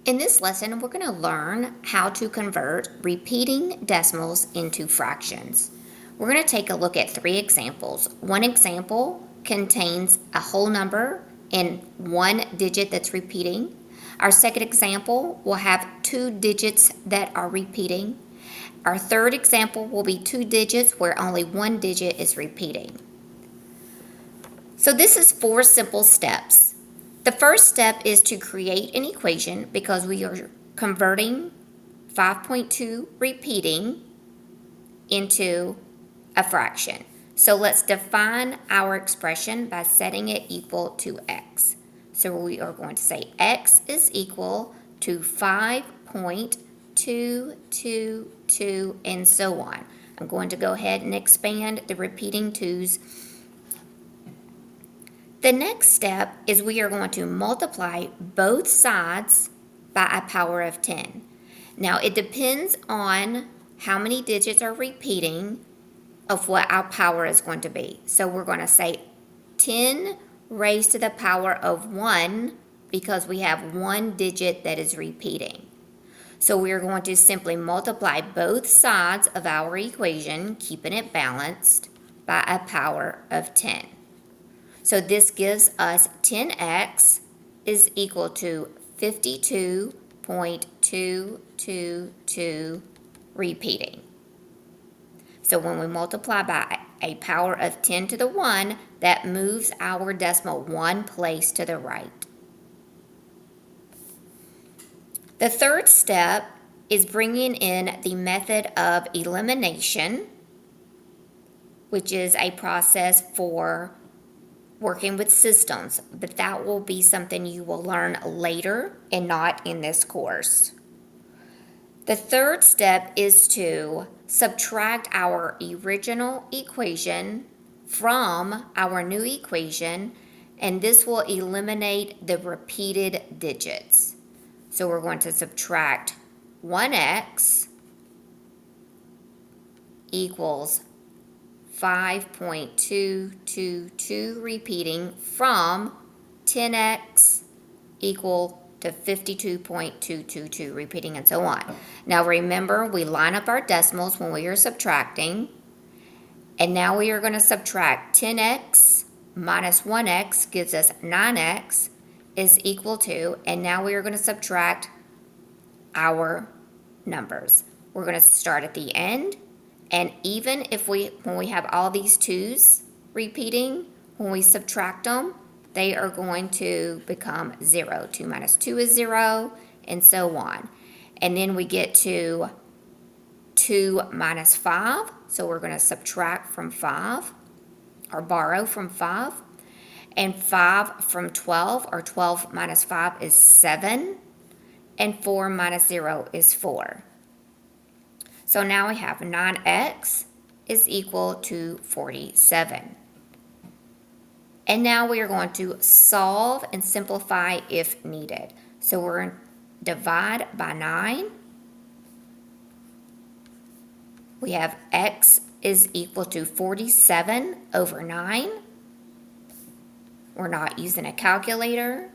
In this lesson, we're going to learn how to convert repeating decimals into fractions. We're going to take a look at 3 examples. One example contains a whole number in one digit that's repeating. Our second example will have 2 digits that are repeating. Our third example will be 2 digits where only one digit is repeating. So this is 4 simple steps. The first step is to create an equation because we are converting 5.2 repeating into a fraction. So let's define our expression by setting it equal to x. So we are going to say x is equal to 5.222 and so on. I'm going to go ahead and expand the repeating 2's. The next step is we are going to multiply both sides by a power of 10. Now it depends on how many digits are repeating of what our power is going to be. So we're going to say 10 raised to the power of 1 because we have one digit that is repeating. So we're going to simply multiply both sides of our equation, keeping it balanced, by a power of 10. So this gives us 10x is equal to 52.222 repeating. So when we multiply by a power of 10 to the 1, that moves our decimal 1 place to the right. The third step is bringing in the method of elimination, which is a process for working with systems, but that will be something you will learn later and not in this course. The third step is to subtract our original equation from our new equation, and this will eliminate the repeated digits. So we're going to subtract 1x equals 5.222 repeating from 10x equal to 52.222 repeating and so on. Now remember, we line up our decimals when we are subtracting, and now we are going to subtract 10x minus 1x gives us 9x is equal to, and now we are going to subtract our numbers. We're going to start at the end. And even if when we have all these 2's repeating, when we subtract them, they are going to become 0. 2 minus 2 is 0, and so on. And then we get to 2 minus 5, so we're going to subtract from 5, or borrow from 5. And 5 from 12, or 12 minus 5 is 7, and 4 minus 0 is 4. So now we have 9x is equal to 47. And now we are going to solve and simplify if needed. So we're going to divide by 9. We have x is equal to 47 over 9. We're not using a calculator,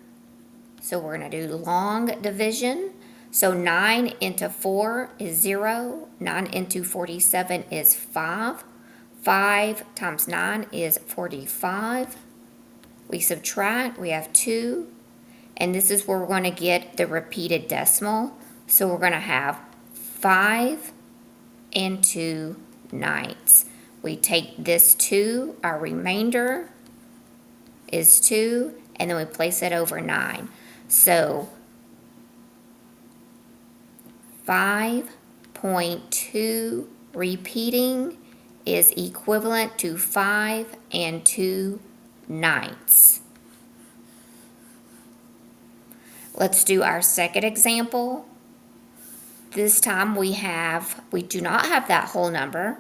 so we're going to do long division. So 9 into 4 is 0. 9 into 47 is 5. 5 times 9 is 45. We subtract, we have 2. And this is where we're going to get the repeated decimal. So we're going to have 5 and 2 ninths. We take this 2, our remainder is 2, and then we place it over 9. So 5.2 repeating is equivalent to 5 and 2 ninths. Let's do our second example. This time we do not have that whole number,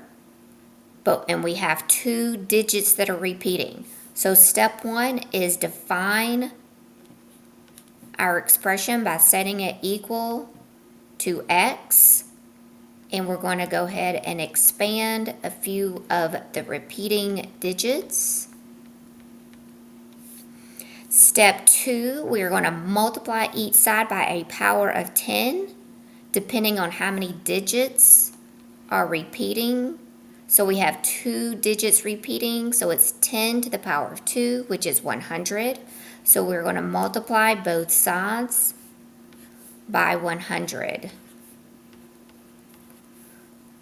and we have 2 digits that are repeating. So step 1 is define our expression by setting it equal to x, and we're going to go ahead and expand a few of the repeating digits. Step 2, we are going to multiply each side by a power of 10, depending on how many digits are repeating. So we have 2 digits repeating, so it's 10 to the power of 2, which is 100. So we're going to multiply both sides by 100.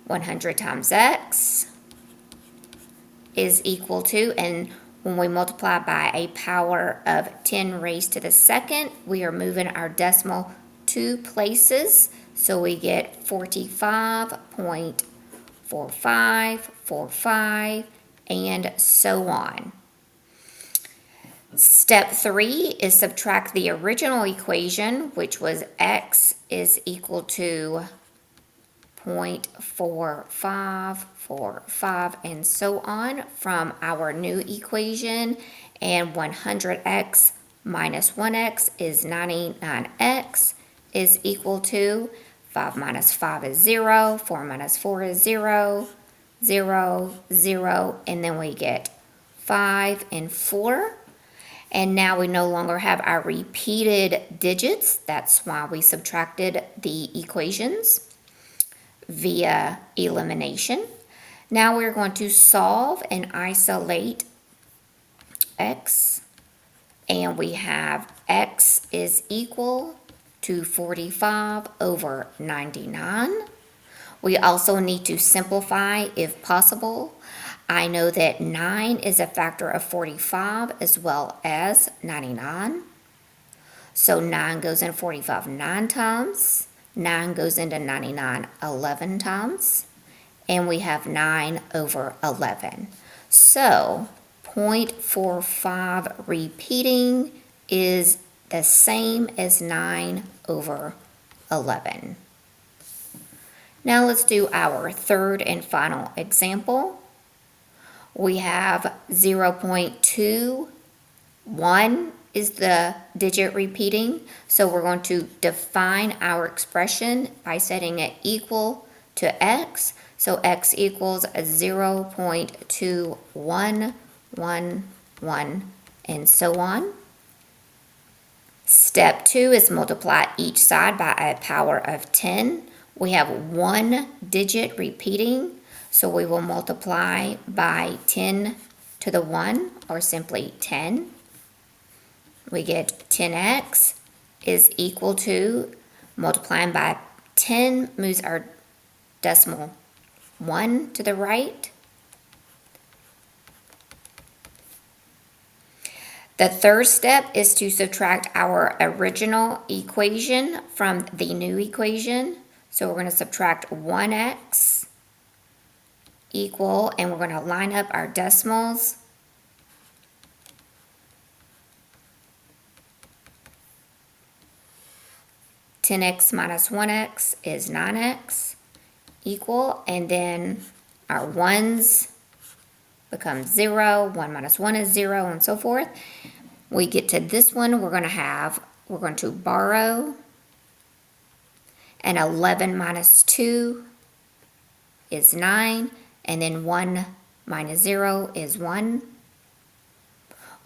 100 times x is equal to, and when we multiply by a power of 10 raised to the second, we are moving our decimal 2 places, so we get 45.4545, and so on. Step 3 is subtract the original equation, which was x is equal to 0.4545, and so on, from our new equation. And 100x minus 1x is 99x is equal to 5 minus 5 is 0, 4 minus 4 is 0, 0, 0, and then we get 5 and 4. And now we no longer have our repeated digits. That's why we subtracted the equations via elimination. Now we're going to solve and isolate x, and we have x is equal to 45 over 99. We also need to simplify if possible. I know that 9 is a factor of 45 as well as 99. So 9 goes in 45 9 times. 9 goes into 99 11 times. And we have 9 over 11. So 0.45 repeating is the same as 9 over 11. Now let's do our third and final example. We have 0.21 is the digit repeating, so we're going to define our expression by setting it equal to x. So x equals 0.2111, and so on. Step 2 is multiply each side by a power of 10. We have 1 digit repeating, so we will multiply by 10 to the 1, or simply 10. We get 10x is equal to, multiplying by 10 moves our decimal 1 to the right. The third step is to subtract our original equation from the new equation. So we're going to subtract 1x equal, and we're going to line up our decimals. (10x minus 1x is 9x) equal, and then our 1's become 0, 1 minus 1 is 0, and so forth. We get to this one, we're going to borrow, and 11 minus 2 is 9, and then 1 minus 0 is 1.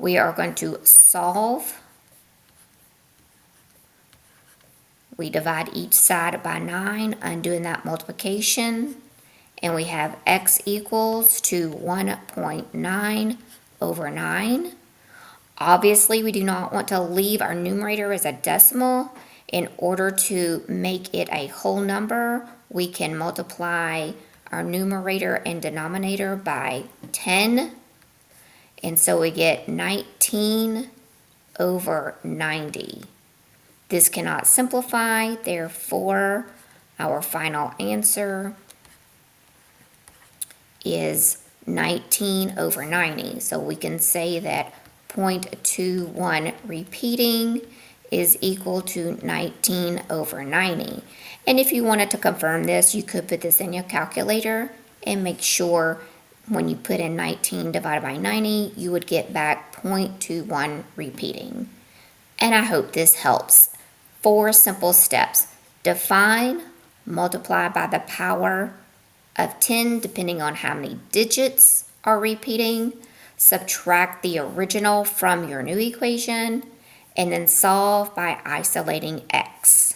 We are going to solve. We divide each side by 9, undoing that multiplication, and we have x equals to 1.9 over 9. Obviously, we do not want to leave our numerator as a decimal. In order to make it a whole number, we can multiply our numerator and denominator by 10. And so we get 19 over 90. This cannot simplify, therefore our final answer is 19 over 90. So we can say that 0.21 repeating is equal to 19 over 90. And if you wanted to confirm this, you could put this in your calculator and make sure when you put in 19 divided by 90, you would get back 0.21 repeating. And I hope this helps. 4 simple steps: define, multiply by the power of 10 depending on how many digits are repeating, subtract the original from your new equation, and then solve by isolating x.